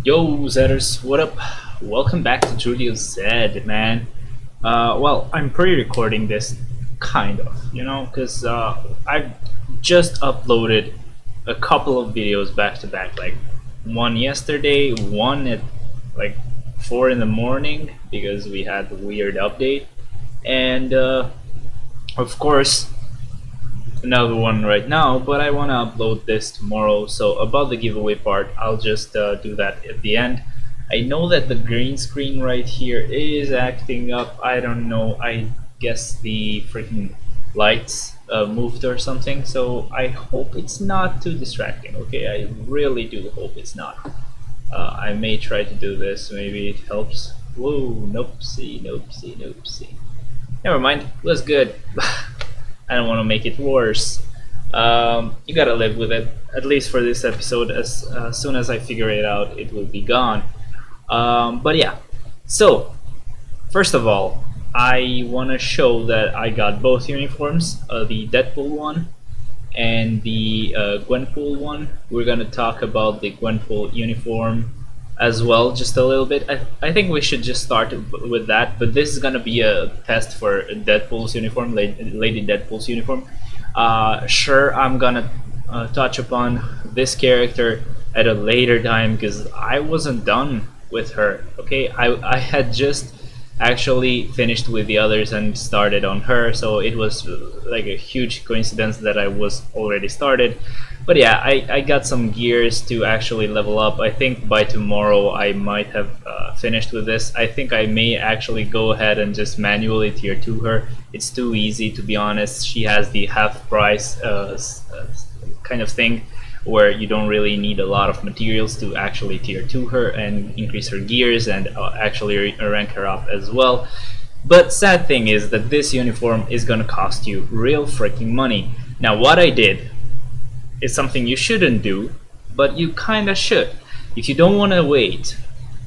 Yo, Zetters, what up? Welcome back to Julio Zed, man. Well, I'm pre-recording this, kind of, because I've just uploaded a couple of videos back to back, like one yesterday, one at like 4 in the morning because we had a weird update, and of course another one right now, but I want to upload this tomorrow. So about the giveaway part, I'll just do that at the end. I know that the green screen right here is acting up. I don't know. I guess the freaking lights moved or something. So I hope it's not too distracting. Okay, I really do hope it's not. I may try to do this. Maybe it helps. Whoa, nope, see, nope, see, nope, see. Never mind. Looks good. I don't want to make it worse. You gotta live with it, at least for this episode. As soon as I figure it out, it will be gone. But yeah, so first of all, I want to show that I got both uniforms, the Deadpool one and the Gwenpool one. We're gonna talk about the Gwenpool uniform as well, just a little bit. I think we should just start with that, but this is gonna be a test for Deadpool's uniform, Lady Deadpool's uniform. Sure, I'm gonna touch upon this character at a later time because I wasn't done with her. Okay, I had just actually finished with the others and started on her, so it was like a huge coincidence that I was already started. But yeah, I got some gears to actually level up. I think by tomorrow I might have finished with this. I think I may actually go ahead and just manually tier 2 her. It's too easy, to be honest. She has the half price kind of thing where you don't really need a lot of materials to actually tier 2 her and increase her gears and actually rank her up as well. But sad thing is that this uniform is gonna cost you real freaking money. Now what I did is something you shouldn't do, but you kinda should. If you don't wanna wait,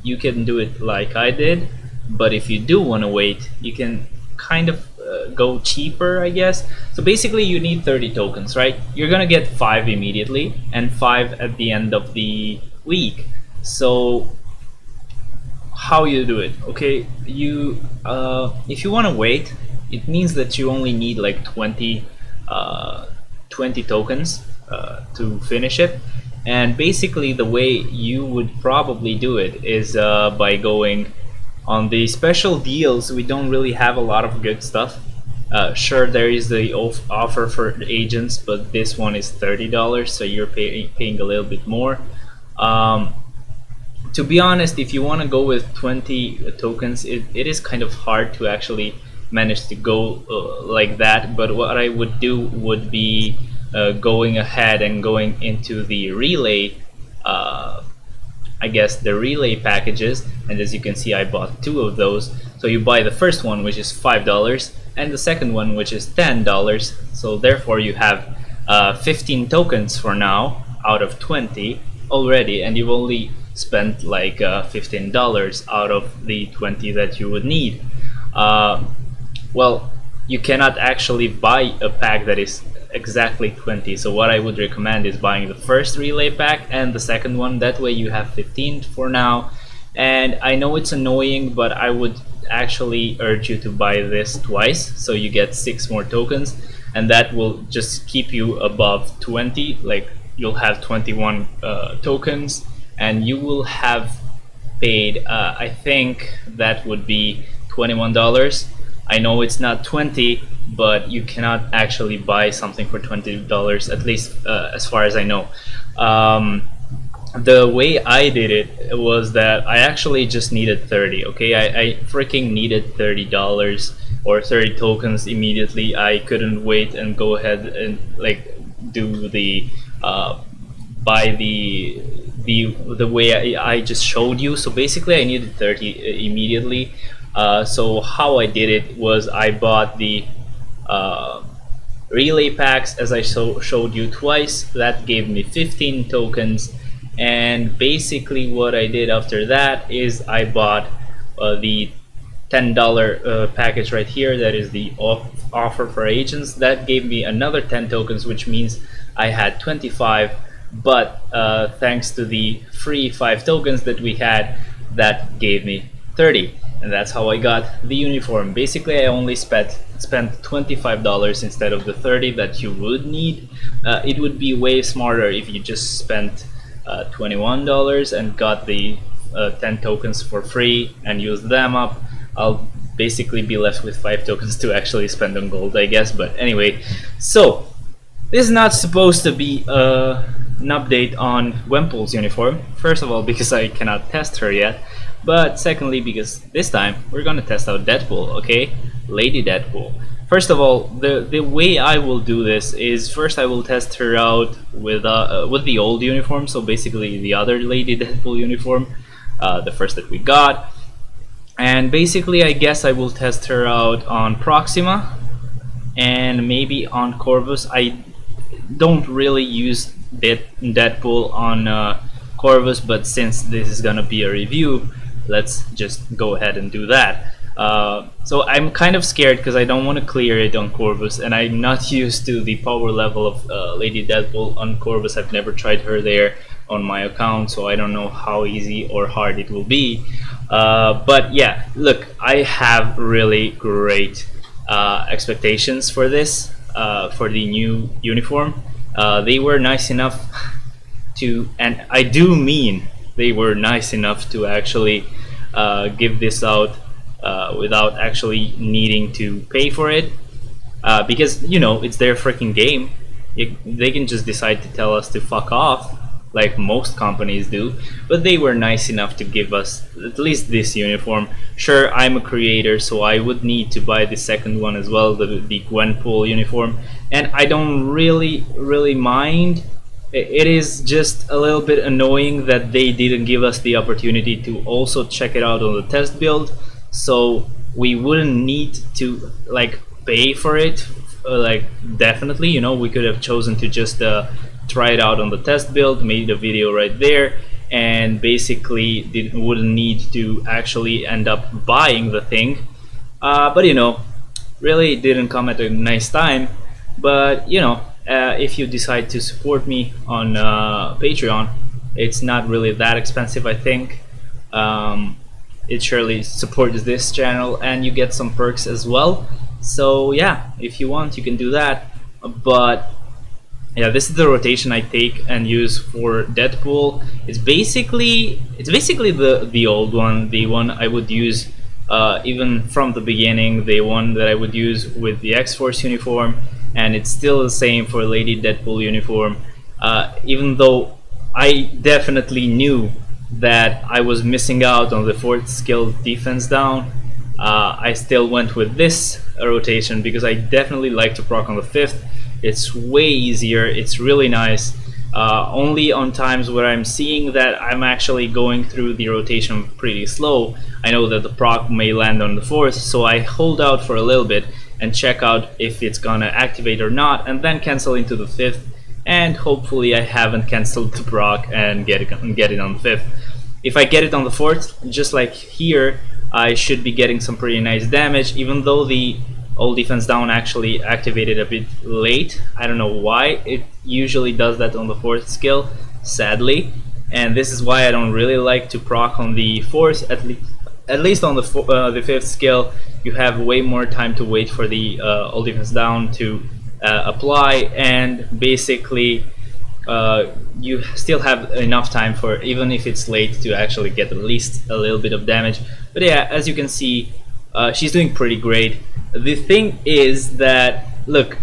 you can do it like I did, but if you do wanna wait, you can kind of go cheaper, I guess. So basically you need 30 tokens, right? You're gonna get 5 immediately and 5 at the end of the week. So how you do it? Okay, you if you want to wait, it means that you only need like 20 tokens to finish it. And basically the way you would probably do it is by going on the special deals. We don't really have a lot of good stuff. Sure, there is the offer for agents, but this one is $30, so you're paying a little bit more. To be honest, if you want to go with 20 tokens, it is kind of hard to actually manage to go like that. But what I would do would be going ahead and going into the relay, I guess the relay packages, and as you can see I bought 2 of those. So you buy the first one, which is $5, and the second one, which is $10. So therefore you have 15 tokens for now out of 20 already, and you've only spent like $15 out of the 20 that you would need. Well, you cannot actually buy a pack that is exactly 20, so what I would recommend is buying the first relay pack and the second one. That way you have 15 for now. And I know it's annoying, but I would actually urge you to buy this twice, so you get 6 more tokens, and that will just keep you above 20. Like, you'll have 21 tokens, and you will have paid I think that would be $21. I know it's not 20, but you cannot actually buy something for $20, at least as far as I know. The way I did it was that I actually just needed 30. Okay, I freaking needed $30 or 30 tokens immediately. I couldn't wait and go ahead and like do the buy the way I just showed you. So basically I needed 30 immediately. So how I did it was I bought the relay packs, as I showed you twice. That gave me 15 tokens, and basically what I did after that is I bought the $10 package right here. That is the offer for agents. That gave me another 10 tokens, which means I had 25 but thanks to the free 5 tokens that we had, that gave me 30, and that's how I got the uniform. Basically, I only spent $25 instead of the 30 that you would need. It would be way smarter if you just spent $21 and got the 10 tokens for free and used them up. I'll basically be left with 5 tokens to actually spend on gold, I guess. But anyway, so this is not supposed to be an update on Wempel's uniform. First of all, because I cannot test her yet, but secondly, because this time we're gonna test out Deadpool, okay? Lady Deadpool. First of all, the way I will do this is first I will test her out with the old uniform, so basically the other Lady Deadpool uniform, the first that we got. And basically, I guess I will test her out on Proxima and maybe on Corvus. I don't really use Deadpool on Corvus, but since this is gonna be a review, let's just go ahead and do that. So I'm kind of scared because I don't want to clear it on Corvus, and I'm not used to the power level of Lady Deadpool on Corvus. I've never tried her there on my account, so I don't know how easy or hard it will be. But yeah, look, I have really great expectations for this, for the new uniform. They were nice enough to, and I do mean they were nice enough to actually give this out without actually needing to pay for it, because you know it's their freaking game. They can just decide to tell us to fuck off like most companies do, but they were nice enough to give us at least this uniform. Sure, I'm a creator, so I would need to buy the second one as well, the Gwenpool uniform, and I don't really mind. It is just a little bit annoying that they didn't give us the opportunity to also check it out on the test build, so we wouldn't need to like pay for it. Like definitely, you know, we could have chosen to just try it out on the test build, made a video right there, and basically wouldn't need to actually end up buying the thing. But you know, really it didn't come at a nice time. But you know, if you decide to support me on Patreon, it's not really that expensive, I think. It surely supports this channel, and you get some perks as well. So yeah, if you want, you can do that. But yeah, this is the rotation I take and use for Deadpool. It's basically the old one, the one I would use even from the beginning, the one that I would use with the X-Force uniform, and it's still the same for Lady Deadpool uniform. Even though I definitely knew that I was missing out on the 4th skill defense down, I still went with this rotation because I definitely like to proc on the 5th. It's way easier, it's really nice. Only on times where I'm seeing that I'm actually going through the rotation pretty slow, I know that the proc may land on the 4th, so I hold out for a little bit and check out if it's gonna activate or not, and then cancel into the 5th, and hopefully I haven't cancelled the proc and get it on the 5th. If I get it on the 4th, just like here, I should be getting some pretty nice damage, even though the all defense down actually activated a bit late. I don't know why. It usually does that on the 4th skill, sadly, and this is why I don't really like to proc on the 4th. At least on the 5th skill, you have way more time to wait for the all defense down to apply, and basically you still have enough time for, even if it's late, to actually get at least a little bit of damage. But yeah, as you can see, she's doing pretty great. The thing is that, look,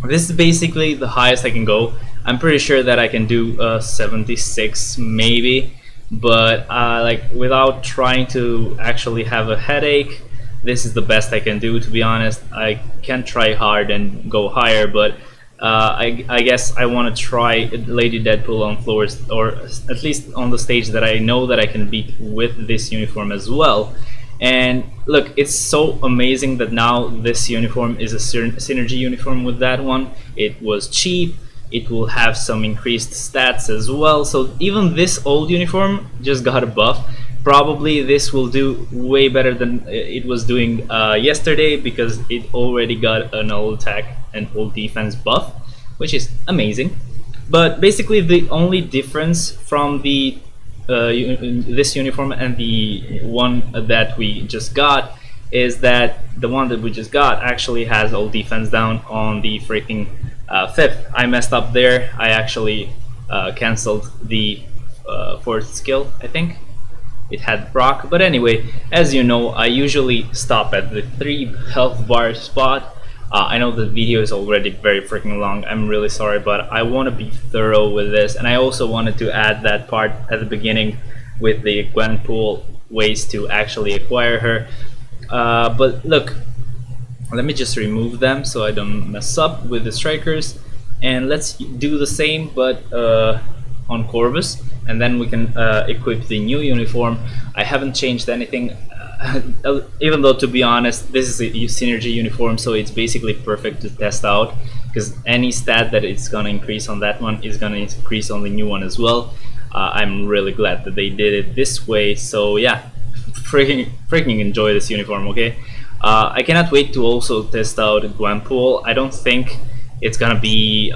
this is basically the highest I can go. I'm pretty sure that I can do 76 maybe, but like without trying to actually have a headache, this is the best I can do, to be honest. I can try hard and go higher, but I guess I want to try Lady Deadpool on floors, or at least on the stage that I know that I can beat with this uniform as well. And look, it's so amazing that now this uniform is a synergy uniform with that one. It was cheap, it will have some increased stats as well, so even this old uniform just got a buff. Probably this will do way better than it was doing yesterday, because it already got an all attack and all defense buff, which is amazing. But basically, the only difference from the this uniform and the one that we just got is that the one that we just got actually has all defense down on the freaking fifth. I messed up there. I actually cancelled the fourth skill, I think. It had proc, but anyway, as you know, I usually stop at the 3 health bar spot. I know the video is already very freaking long, I'm really sorry, but I want to be thorough with this, and I also wanted to add that part at the beginning with the Deadpool ways to actually acquire her. But look, let me just remove them so I don't mess up with the strikers, and let's do the same but on Corvus, and then we can equip the new uniform. I haven't changed anything, even though, to be honest, this is a synergy uniform, so it's basically perfect to test out, because any stat that it's gonna increase on that one is gonna increase on the new one as well. I'm really glad that they did it this way, so yeah, freaking enjoy this uniform, okay? I cannot wait to also test out Gwenpool. I don't think it's gonna be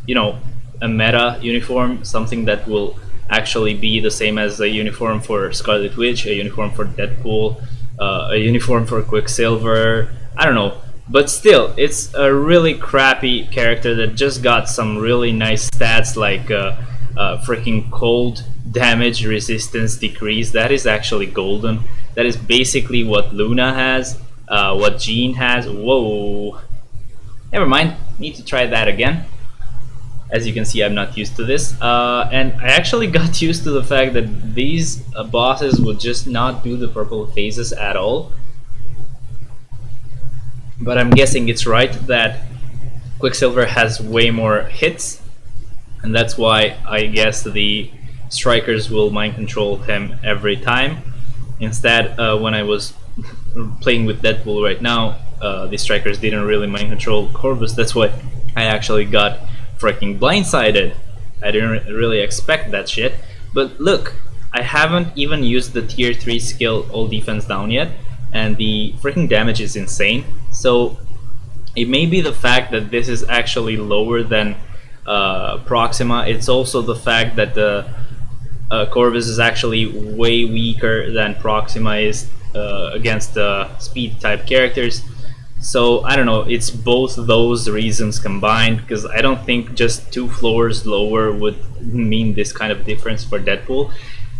you know, a meta uniform, something that will actually be the same as a uniform for Scarlet Witch, a uniform for Deadpool, a uniform for Quicksilver, I don't know. But still, it's a really crappy character that just got some really nice stats like freaking cold damage resistance decrease. That is actually golden. That is basically what Luna has, what Jean has. Whoa. Never mind, need to try that again. As you can see, I'm not used to this, and I actually got used to the fact that these bosses would just not do the purple phases at all. But I'm guessing it's right that Quicksilver has way more hits, and that's why I guess the strikers will mind control him every time. Instead, when I was playing with Deadpool right now, the strikers didn't really mind control Corvus. That's why I actually got freaking blindsided. I didn't really expect that shit. But look, I haven't even used the tier 3 skill all defense down yet, and the freaking damage is insane. So it may be the fact that this is actually lower than Proxima. It's also the fact that the Corvus is actually way weaker than Proxima is against the speed type characters. So I don't know, it's both those reasons combined, because I don't think just 2 floors lower would mean this kind of difference for Deadpool,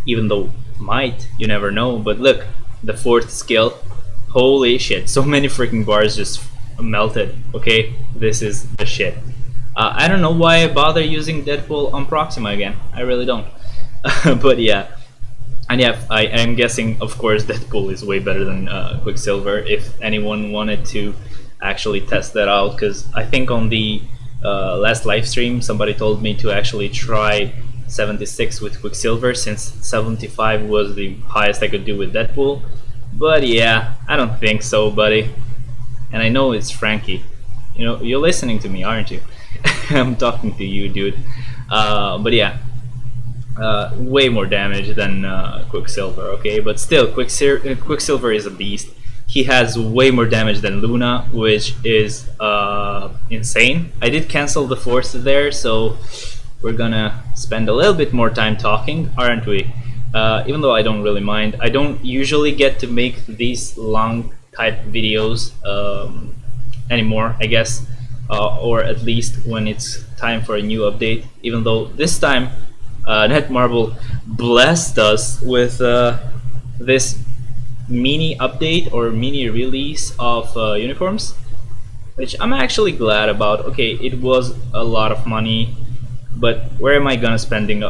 even though might, you never know. But look, the 4th skill, holy shit, so many freaking bars just melted, okay? This is the shit. I don't know why I bother using Deadpool on Proxima again, I really don't. But yeah. And yeah, I am guessing, of course, Deadpool is way better than Quicksilver, if anyone wanted to actually test that out, because I think on the last live stream somebody told me to actually try 76 with Quicksilver, since 75 was the highest I could do with Deadpool. But yeah, I don't think so, buddy. And I know it's Frankie. You know, you're listening to me, aren't you? I'm talking to you, dude. But yeah. Way more damage than Quicksilver, okay? But still, Quicksilver is a beast. He has way more damage than Luna, which is insane. I did cancel the force there, so we're gonna spend a little bit more time talking, aren't we? Even though I don't really mind. I don't usually get to make these long type videos anymore, I guess. Or at least when it's time for a new update. Even though this time Netmarble blessed us with this mini update or mini release of uniforms, which I'm actually glad about. Okay, it was a lot of money, but where am I gonna spend it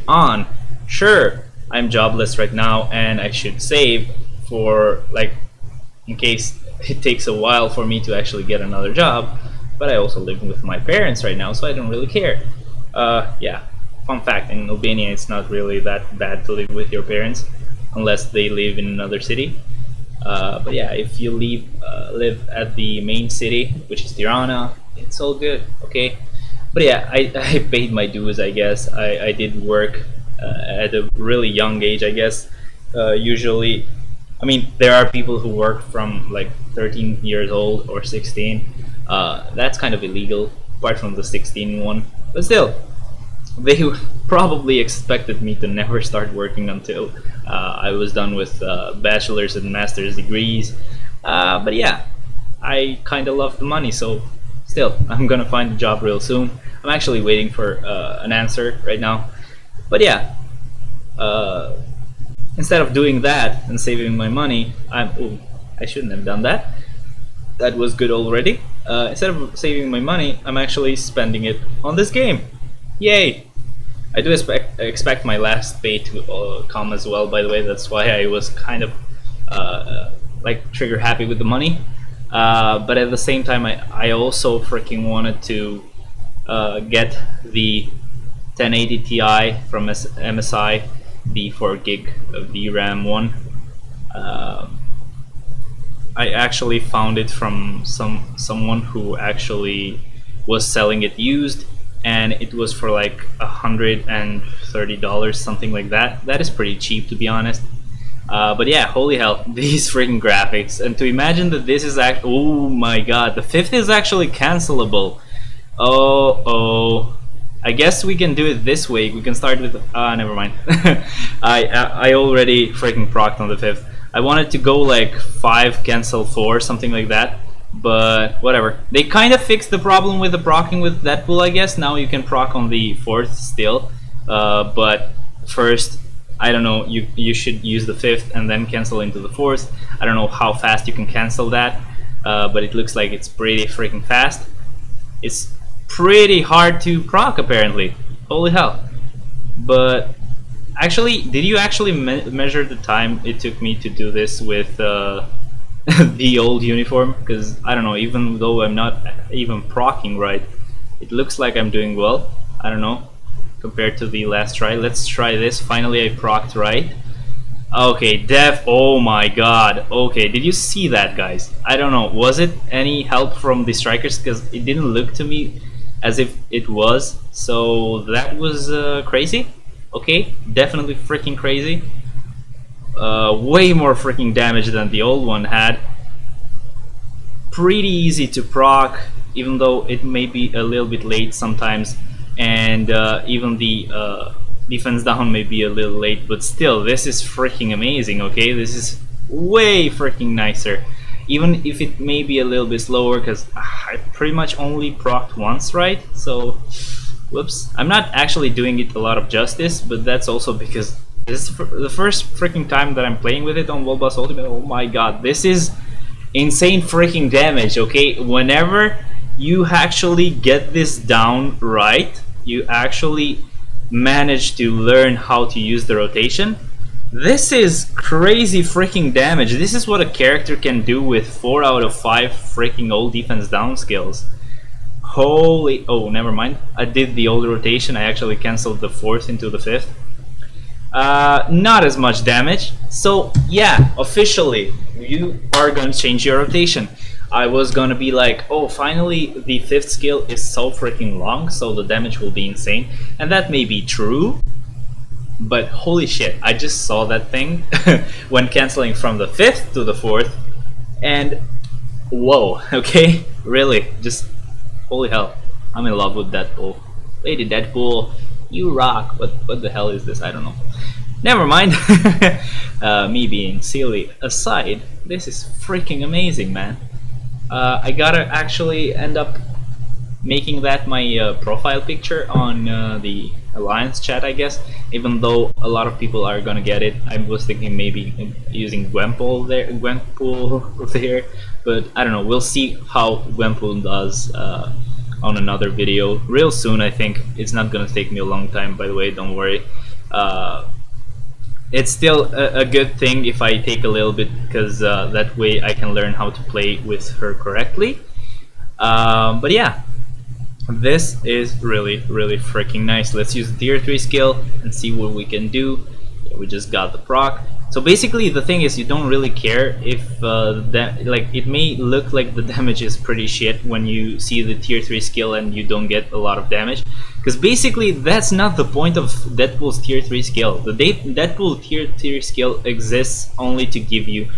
on? Sure, I'm jobless right now and I should save for, like, in case it takes a while for me to actually get another job. But I also live with my parents right now, so I don't really care. Yeah, fun fact, in Albania it's not really that bad to live with your parents, unless they live in another city. But yeah, if you live at the main city, which is Tirana, it's all good, okay? But yeah, I paid my dues, I guess. I did work at a really young age, I guess. Usually, I mean, there are people who work from like 13 years old or 16. That's kind of illegal, apart from the 16 one. But still, they probably expected me to never start working until I was done with bachelor's and master's degrees. But yeah, I kind of love the money, so still, I'm gonna find a job real soon. I'm actually waiting for an answer right now. But yeah, uh, instead of doing that and saving my money, oh, I shouldn't have done that. That was good already. Instead of saving my money, I'm actually spending it on this game. Yay! I do expect my last pay to come as well, by the way. That's why I was kind of like trigger happy with the money. But at the same time, I also freaking wanted to get the 1080 Ti from MSI, the 4 gig VRAM one. I actually found it from someone who actually was selling it used, and it was for like $130, something like that. That is pretty cheap, to be honest. But yeah, holy hell, these freaking graphics. And to imagine that this is actually, oh my god, the 5th is actually cancelable. Oh, I guess we can do it this way. We can start with, never mind. I already freaking procced on the 5th. I wanted to go like 5 cancel 4, something like that, but whatever. They kind of fixed the problem with the procking with Deadpool, I guess. Now you can proc on the 4th still, but first, I don't know, you should use the 5th and then cancel into the 4th. I don't know how fast you can cancel that, but it looks like it's pretty freaking fast. It's pretty hard to proc apparently. Holy hell. But actually, did you actually measure the time it took me to do this with the old uniform? Because I don't know, even though I'm not even procking right, it looks like I'm doing well. I don't know, compared to the last try. Let's try this. Finally I procced right. Okay, oh my god. Okay, did you see that, guys? I don't know, was it any help from the strikers? Because it didn't look to me as if it was. So that was crazy. Okay, definitely freaking crazy. Way more freaking damage than the old one had. Pretty easy to proc, even though it may be a little bit late sometimes, and even the defense down may be a little late, but still, this is freaking amazing. Okay, this is way freaking nicer, even if it may be a little bit slower, because I pretty much only procced once, right? So whoops, I'm not actually doing it a lot of justice, but that's also because this is the first freaking time that I'm playing with it on World Boss Ultimate. Oh my god, this is insane freaking damage. Okay, whenever you actually get this down right, you actually manage to learn how to use the rotation. This is crazy freaking damage. This is what a character can do with 4 out of 5 freaking old defense down skills. Holy, oh, never mind. I did the old rotation. I actually canceled the 4th into the 5th. Not as much damage. So yeah, officially, you are gonna change your rotation. I was gonna be like, oh, finally the 5th skill is so freaking long, so the damage will be insane. And that may be true, but holy shit, I just saw that thing when canceling from the 5th to the 4th, and whoa, okay, really, just holy hell, I'm in love with Deadpool. Lady Deadpool, you rock. What the hell is this? I don't know. Never mind. Me being silly aside, this is freaking amazing, man. I gotta actually end up making that my profile picture on the Alliance chat, I guess. Even though a lot of people are gonna get it, I was thinking maybe using Gwenpool there, but I don't know. We'll see how Gwenpool does on another video real soon. I think it's not gonna take me a long time. By the way, don't worry. It's still a good thing if I take a little bit, because that way I can learn how to play with her correctly. But yeah, this is really freaking nice. Let's use the tier 3 skill and see what we can do. Yeah, we just got the proc. So basically the thing is, you don't really care if like, it may look like the damage is pretty shit when you see the tier 3 skill and you don't get a lot of damage, because basically that's not the point of Deadpool's tier 3 skill. The Deadpool tier 3 skill exists only to give you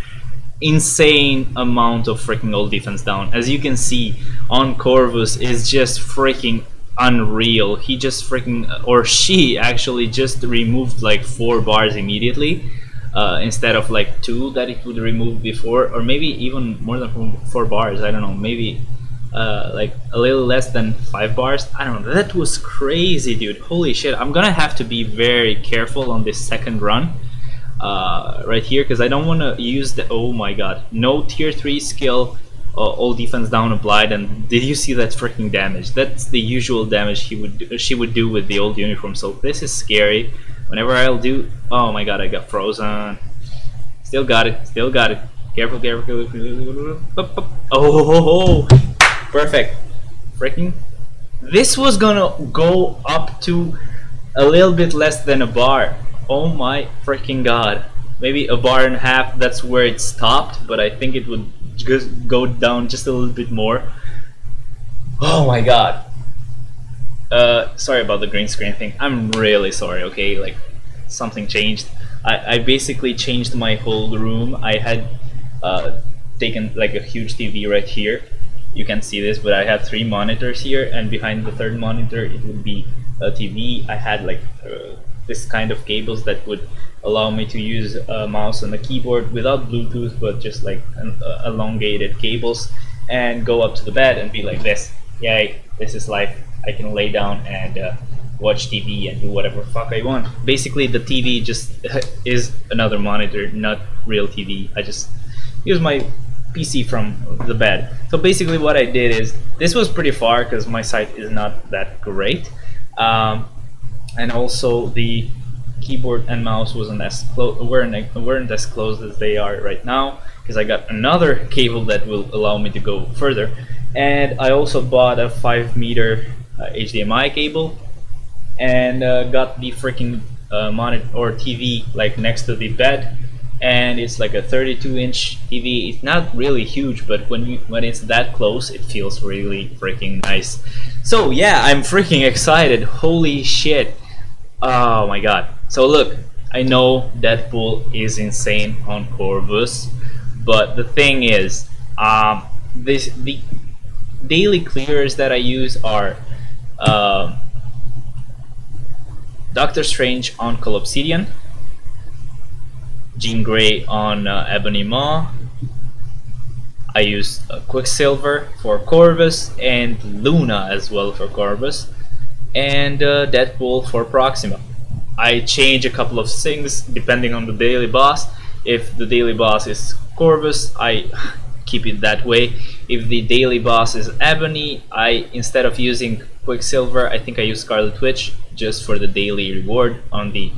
insane amount of freaking old defense down. As you can see on Corvus is just freaking unreal. He just freaking, or she actually just removed like 4 bars immediately, instead of like 2 that it would remove before, or maybe even more than 4 bars. I don't know, maybe like a little less than 5 bars. I don't know. That was crazy, dude. Holy shit. I'm gonna have to be very careful on this second run right here, because I don't want to use the, oh my god, no tier 3 skill, all defense down applied. And did you see that freaking damage? That's the usual damage she would do with the old uniform. So this is scary. Whenever I'll do, oh my god, I got frozen. Still got it, still got it. Careful, careful, careful. Oh, perfect. Freaking, this was gonna go up to a little bit less than a bar. Oh my freaking god. Maybe a bar and a half, that's where it stopped, but I think it would just go down just a little bit more. Oh my god. Sorry about the green screen thing. I'm really sorry, okay? Like, something changed. I basically changed my whole room. I had taken like a huge TV right here. You can see this, but I have 3 monitors here, and behind the 3rd monitor it would be a TV. I had like this kind of cables that would allow me to use a mouse and a keyboard without Bluetooth, but just like elongated cables, and go up to the bed and be like this. Yay, this is life. I can lay down and watch TV and do whatever fuck I want. Basically, the TV just is another monitor, not real TV. I just use my PC from the bed. So basically what I did is, this was pretty far because my sight is not that great, and also the keyboard and mouse weren't as close as they are right now, because I got another cable that will allow me to go further. And I also bought a 5-meter HDMI cable, and got the freaking monitor or TV like next to the bed. And it's like a 32-inch TV. It's not really huge, but when it's that close, it feels really freaking nice. So yeah, I'm freaking excited. Holy shit. Oh my god. So look, I know Deadpool is insane on Corvus, but the thing is, the daily clears that I use are Doctor Strange on Colobsidian, Jean Grey on Ebony Maw. I use Quicksilver for Corvus, and Luna as well for Corvus, and Deadpool for Proxima. I change a couple of things depending on the daily boss. If the daily boss is Corvus, I keep it that way. If the daily boss is Ebony, instead of using Quicksilver, I think I use Scarlet Witch just for the daily reward on the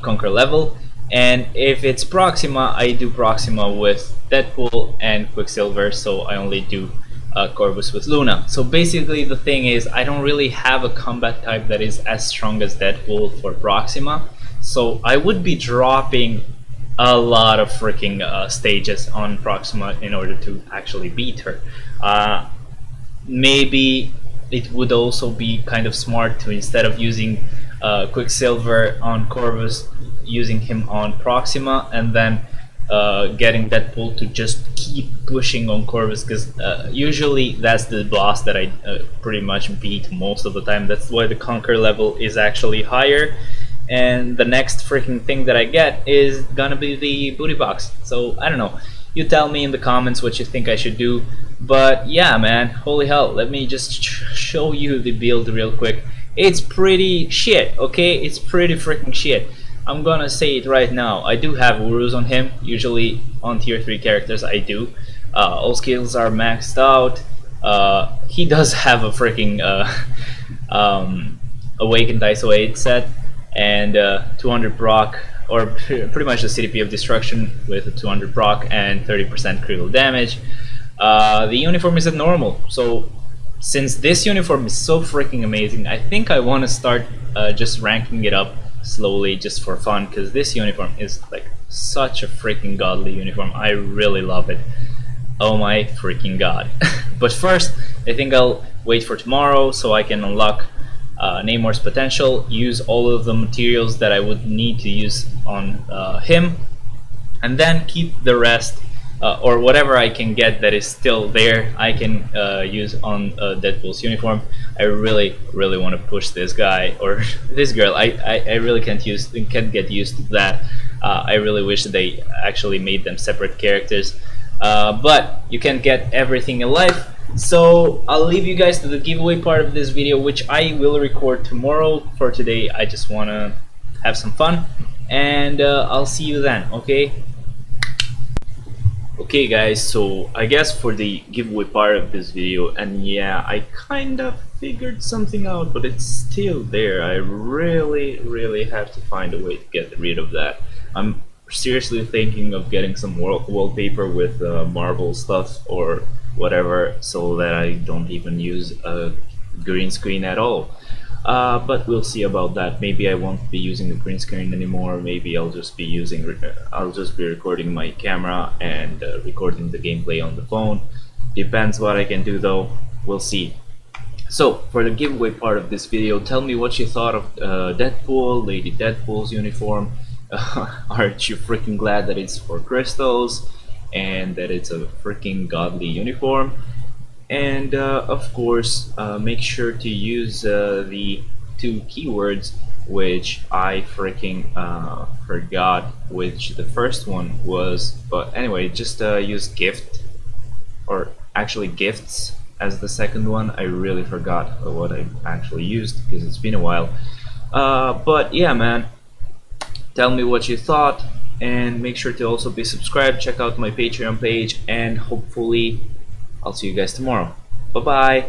Conquer level. And if it's Proxima, I do Proxima with Deadpool and Quicksilver, so I only do Corvus with Luna. So basically the thing is, I don't really have a combat type that is as strong as Deadpool for Proxima, so I would be dropping a lot of freaking stages on Proxima in order to actually beat her. Maybe it would also be kind of smart to, instead of using Quicksilver on Corvus, using him on Proxima, and then getting Deadpool to just keep pushing on Corvus, because usually that's the boss that I pretty much beat most of the time. That's why the Conquer level is actually higher, and the next freaking thing that I get is gonna be the booty box. So I don't know, you tell me in the comments what you think I should do. But yeah, man, holy hell, let me just show you the build real quick. It's pretty shit, okay? It's pretty freaking shit. I'm gonna say it right now. I do have Urus on him. Usually on tier 3 characters I do. All skills are maxed out. He does have a freaking Awakened ISO 8 set, and 200 proc, or pretty much the CDP of Destruction with a 200 proc and 30% critical damage. The uniform is at normal, so since this uniform is so freaking amazing, I think I want to start just ranking it up slowly just for fun, because this uniform is like such a freaking godly uniform. I really love it. Oh my freaking god. But first, I think I'll wait for tomorrow so I can unlock Namor's potential, use all of the materials that I would need to use on him, and then keep the rest or whatever I can get that is still there, I can use on Deadpool's uniform. I really want to push this guy or this girl. I really can't get used to that. I really wish they actually made them separate characters. But you can get everything in life. So I'll leave you guys to the giveaway part of this video, which I will record tomorrow. For today, I just wanna have some fun, and I'll see you then. Okay. Okay guys, so I guess for the giveaway part of this video, and yeah, I kind of figured something out, but it's still there. I really have to find a way to get rid of that. I'm seriously thinking of getting some wallpaper with Marvel stuff or whatever, so that I don't even use a green screen at all. But we'll see about that. Maybe I won't be using the green screen anymore. Maybe I'll just be recording my camera and recording the gameplay on the phone. Depends what I can do though. We'll see. So for the giveaway part of this video, tell me what you thought of Deadpool, Lady Deadpool's uniform. Aren't you freaking glad that it's for crystals and that it's a freaking godly uniform? And of course, make sure to use the two keywords which I freaking forgot which the first one was, but anyway, just use gift, or actually gifts, as the second one. I really forgot what I actually used because it's been a while. But yeah, man, tell me what you thought, and make sure to also be subscribed. Check out my Patreon page, and hopefully I'll see you guys tomorrow. Bye bye.